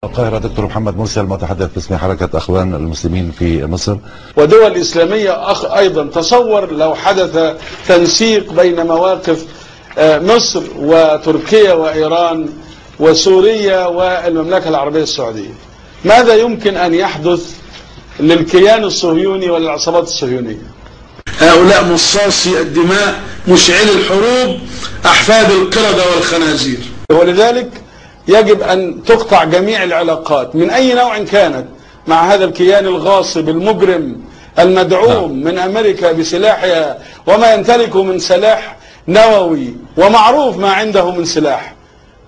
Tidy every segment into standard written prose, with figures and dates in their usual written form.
القاهرة دكتور محمد مرسي المتحدث باسم حركة أخوان المسلمين في مصر. ودول إسلامية أيضا تصور لو حدث تنسيق بين مواقف مصر وتركيا وإيران وسوريا والمملكة العربية السعودية، ماذا يمكن أن يحدث للكيان الصهيوني وللعصابات الصهيونية؟ هؤلاء مصاصي الدماء مشعلي الحروب أحفاد القردة والخنازير. ولذلك يجب أن تقطع جميع العلاقات من أي نوع كانت مع هذا الكيان الغاصب المجرم المدعوم من أمريكا بسلاحها وما يمتلكه من سلاح نووي، ومعروف ما عنده من سلاح،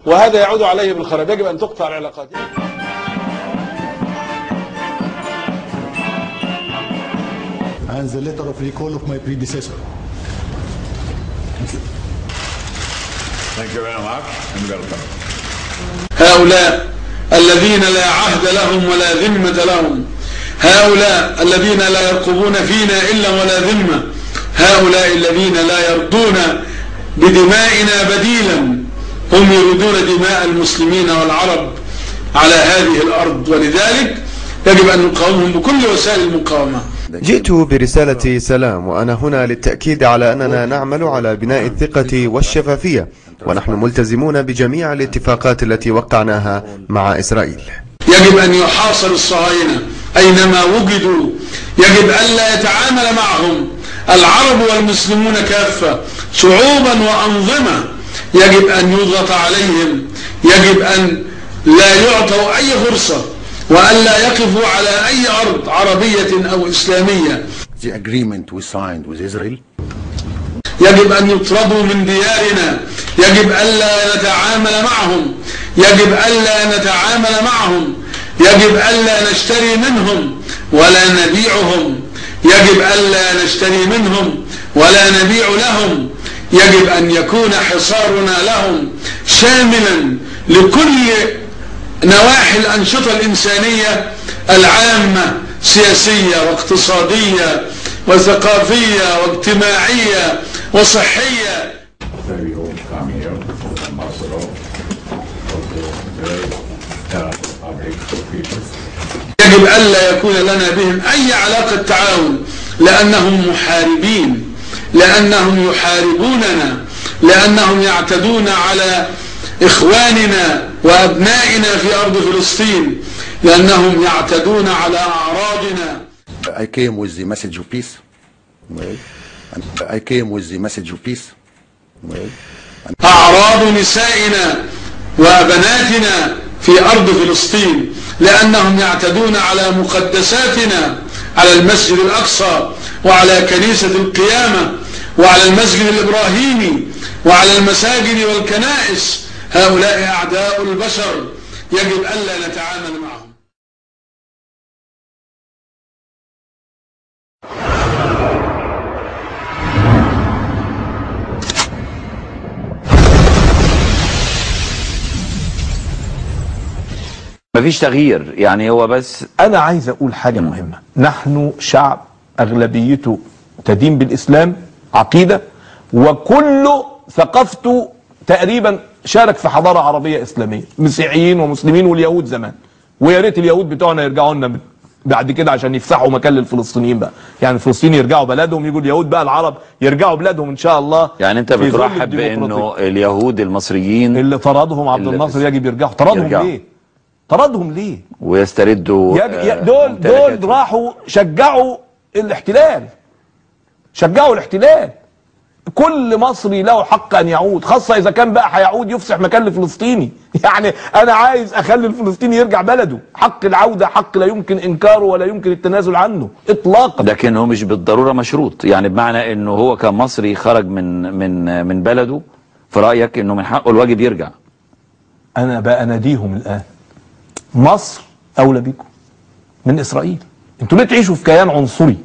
وهذا يعود عليه بالخراب. يجب أن تقطع العلاقات. And the letter of recall of my predecessor. Thank you very much and welcome. هؤلاء الذين لا عهد لهم ولا ذمة لهم، هؤلاء الذين لا يرقبون فينا إلا ولا ذمة، هؤلاء الذين لا يرضون بدمائنا بديلا، هم يريدون دماء المسلمين والعرب على هذه الأرض، ولذلك يجب أن نقاومهم بكل وسائل المقاومة. جئت برسالة سلام، وأنا هنا للتأكيد على أننا نعمل على بناء الثقة والشفافية، ونحن ملتزمون بجميع الاتفاقات التي وقعناها مع إسرائيل. يجب أن يحاصر الصهاينة أينما وجدوا، يجب ألا يتعامل معهم العرب والمسلمون كافة، شعوبا وأنظمة، يجب أن يضغط عليهم، يجب أن لا يعطوا أي فرصة، وأن لا يقفوا على أي أرض عربية أو إسلامية. The agreement we signed with Israel. يجب أن يطردوا من ديارنا، يجب ألا نتعامل معهم، يجب ألا نتعامل معهم، يجب ألا نشتري منهم ولا نبيعهم، يجب ألا نشتري منهم ولا نبيع لهم، يجب أن يكون حصارنا لهم شاملا لكل نواحي الأنشطة الإنسانية العامة، سياسية واقتصادية وثقافية واجتماعية وصحية. يجب ألا يكون لنا بهم أي علاقة تعاون، لأنهم محاربين، لأنهم يحاربوننا، لأنهم يعتدون على إخواننا وأبنائنا في أرض فلسطين، لأنهم يعتدون على أعراضنا. I came with the message of peace. I came with the message of peace. أعراض نسائنا وبناتنا في أرض فلسطين، لأنهم يعتدون على مقدساتنا، على المسجد الأقصى وعلى كنيسة القيامة وعلى المسجد الإبراهيمي وعلى المساجد والكنائس. هؤلاء أعداء البشر، يجب ألا نتعامل معهم. مفيش تغيير، يعني هو بس. أنا عايز أقول حاجة مهمة. نحن شعب أغلبيته تدين بالإسلام عقيدة، وكل ثقافته تقريبا شارك في حضارة عربية إسلامية، مسيحيين ومسلمين واليهود زمان، ويا ريت اليهود بتوعنا يرجعوا لنا بعد كده عشان يفتحوا مكان للفلسطينيين بقى، يعني الفلسطينيين يرجعوا بلدهم، يجوا اليهود بقى العرب يرجعوا بلادهم إن شاء الله. يعني أنت بترحب بأنه اليهود المصريين اللي طردهم عبد الناصر يجب يرجعوا. طردهم ليه؟ طردهم ليه؟ ويستردوا. دول راحوا شجعوا الاحتلال، شجعوا الاحتلال. كل مصري له حق ان يعود، خاصه اذا كان بقى هيعود يفسح مكان لفلسطيني. يعني انا عايز اخلي الفلسطيني يرجع بلده، حق العوده حق لا يمكن انكاره ولا يمكن التنازل عنه اطلاقا. لكن هو مش بالضروره مشروط، يعني بمعنى انه هو كمصري خرج من بلده، في رايك انه من حقه الواجب يرجع؟ انا بقى اناديهم الان، مصر اولى بيكم من اسرائيل. انتوا ليه تعيشوا في كيان عنصري؟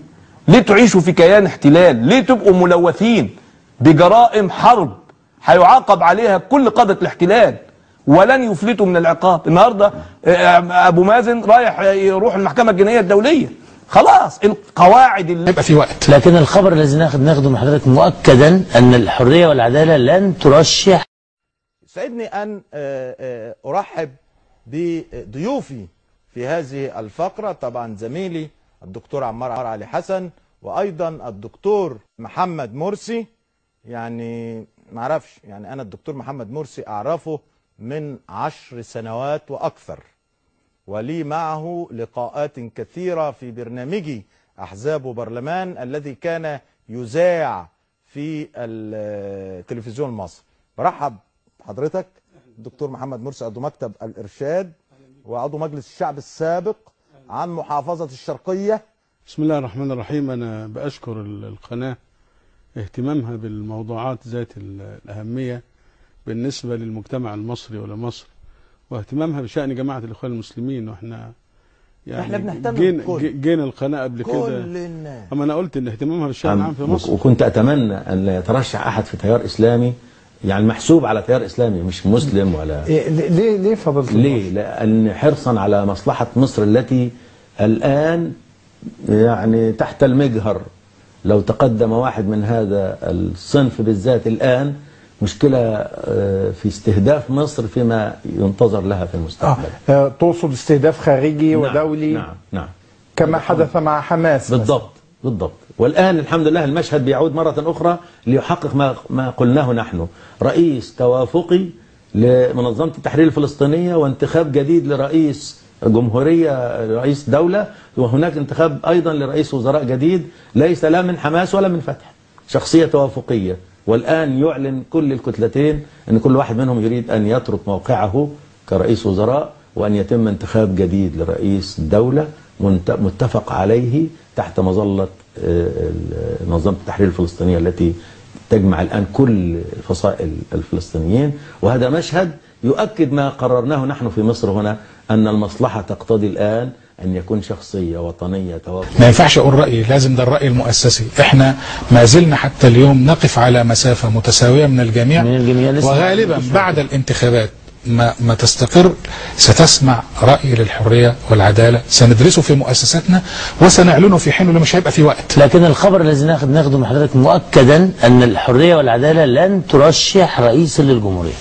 ليه تعيشوا في كيان احتلال؟ ليه تبقوا ملوثين بجرائم حرب هيعاقب عليها كل قادة الاحتلال ولن يفلتوا من العقاب؟ النهارده ابو مازن رايح يروح المحكمة الجنائية الدولية، خلاص القواعد اللي يبقى في وقت. لكن الخبر الذي ناخده من حضرتك مؤكدا ان الحرية والعدالة لن ترشح. سعدني ان ارحب بضيوفي في هذه الفقرة، طبعا زميلي الدكتور عمار علي حسن وأيضا الدكتور محمد مرسي. يعني معرفش، يعني أنا الدكتور محمد مرسي أعرفه من 10 سنوات وأكثر، ولي معه لقاءات كثيرة في برنامجي أحزاب وبرلمان الذي كان يذاع في التلفزيون المصري. برحب بحضرتك الدكتور محمد مرسي، عضو مكتب الإرشاد وعضو مجلس الشعب السابق عن محافظة الشرقية. بسم الله الرحمن الرحيم. أنا بأشكر القناة اهتمامها بالموضوعات ذات الأهمية بالنسبة للمجتمع المصري ولمصر، واهتمامها بشأن جماعة الإخوان المسلمين. واحنا يعني احنا بنهتم جينا القناة قبل كده كل الناس. أما أنا قلت إن اهتمامها بالشأن العام في مصر. وكنت أتمنى أن لا يترشح أحد في تيار إسلامي، يعني محسوب على تيار إسلامي مش مسلم ولا ليه فضلت؟ ليه؟ لأن حرصا على مصلحة مصر التي الآن يعني تحت المجهر. لو تقدم واحد من هذا الصنف بالذات الآن مشكلة في استهداف مصر فيما ينتظر لها في المستقبل. تقصد استهداف خارجي ودولي؟ نعم كما حدث مع حماس بالضبط. والآن الحمد لله المشهد بيعود مرة أخرى ليحقق ما قلناه نحن، رئيس توافقي لمنظمة التحرير الفلسطينية وانتخاب جديد لرئيس جمهورية، رئيس دولة، وهناك انتخاب أيضا لرئيس وزراء جديد ليس لا من حماس ولا من فتح، شخصية توافقية. والآن يعلن كل الكتلتين أن كل واحد منهم يريد أن يترك موقعه كرئيس وزراء وأن يتم انتخاب جديد لرئيس دولة متفق عليه تحت مظلة منظمة التحرير الفلسطينية التي تجمع الآن كل فصائل الفلسطينيين. وهذا مشهد يؤكد ما قررناه نحن في مصر هنا، أن المصلحة تقتضي الآن أن يكون شخصية وطنية توافق. ما ينفعش أقول رأيي، لازم ده الرأي المؤسسي. إحنا ما زلنا حتى اليوم نقف على مسافة متساوية من الجميع وغالبا بعد الانتخابات ما تستقر ستسمع رأي للحرية والعدالة، سندرسه في مؤسساتنا وسنعلنه في حين مش هيبقى في وقت. لكن الخبر الذي ناخده من حضرتك مؤكدا أن الحرية والعدالة لن ترشح رئيسا للجمهورية.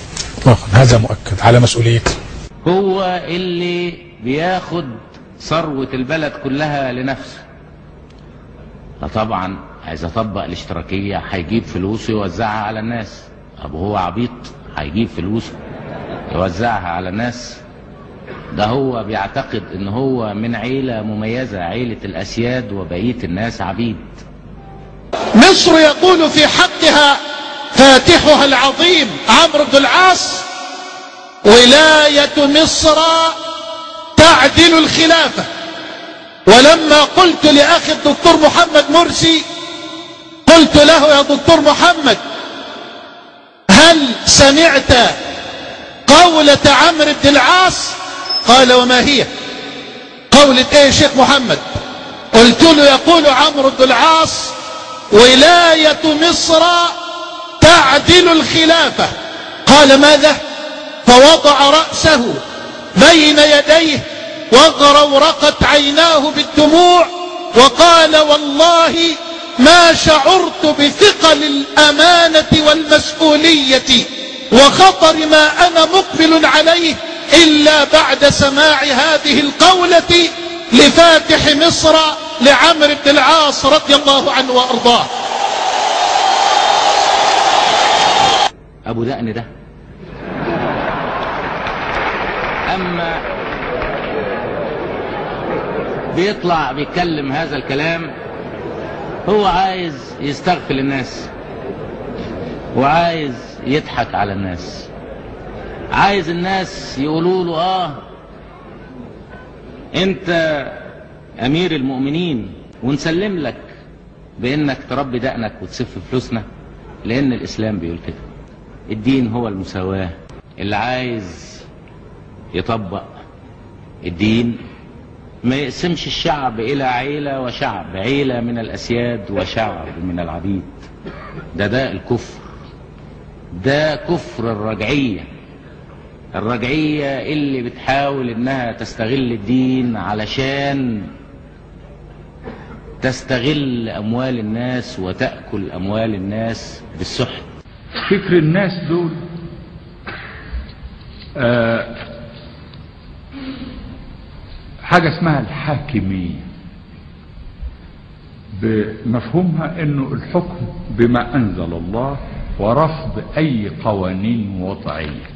هذا مؤكد على مسؤوليتي. هو اللي بياخد ثروة البلد كلها لنفسه. فطبعا عايز يطبق الاشتراكية هيجيب فلوس ويوزعها على الناس. أبو هو عبيط هيجيب فلوس يوزعها على الناس؟ ده هو بيعتقد ان هو من عيلة مميزة، عيلة الأسياد، وبقية الناس عبيد. مصر يقول في حقها فاتحها العظيم عمرو بن العاص: ولاية مصر تعدل الخلافة. ولما قلت لأخي الدكتور محمد مرسي، قلت له: يا دكتور محمد، هل سمعت قولة عمرو بن العاص؟ قال: وما هي؟ قولة ايه يا شيخ محمد؟ قلت له: يقول عمرو بن العاص: ولاية مصر تعدل الخلافة. قال: ماذا؟ فوضع رأسه بين يديه وغرورقت عيناه بالدموع وقال: والله ما شعرت بثقل الأمانة والمسؤولية وخطر ما أنا مقبل عليه إلا بعد سماع هذه القولة لفاتح مصر لعمرو بن العاص رضي الله عنه وأرضاه. أبو دقن ده أما بيطلع بيتكلم هذا الكلام، هو عايز يستغفل الناس وعايز يضحك على الناس، عايز الناس يقولوا له: انت امير المؤمنين ونسلم لك بانك تربي دقنك وتسف فلوسنا، لان الاسلام بيقول كده. الدين هو المساواة. اللي عايز يطبق الدين ما يقسمش الشعب الى عيلة وشعب، عيلة من الاسياد وشعب من العبيد. ده الكفر، ده كفر الرجعية. الرجعية اللي بتحاول انها تستغل الدين علشان تستغل اموال الناس وتأكل اموال الناس بالسحت. فكر الناس دول حاجة اسمها الحاكمية، بمفهومها انه الحكم بما انزل الله ورفض اي قوانين وضعية.